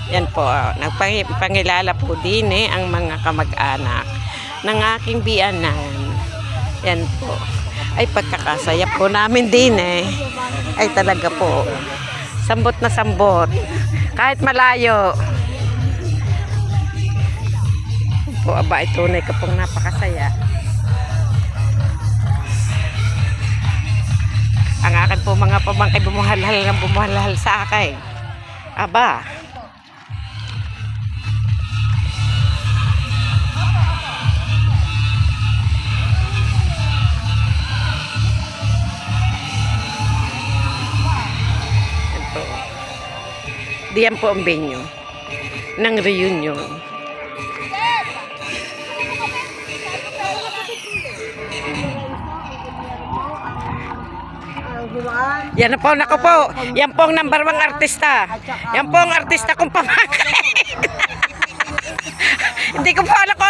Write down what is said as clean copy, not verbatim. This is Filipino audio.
Yan po, nagpangilala po din ang mga kamag-anak ng aking biyanan. Yan po. Ay pagkakasaya po namin din ay talaga po. Sambot na sambot. Kahit malayo. Po, aba, ito na ka pong napakasaya. Ang akin po mga pamangkay bumuhalhal sa akin. Aba. Diyan po ang venue ng reunion. Yan po, nako po. Yan po ang number 1 artista. Yan po ang artista kong pamangkin. Hindi ko po alam kung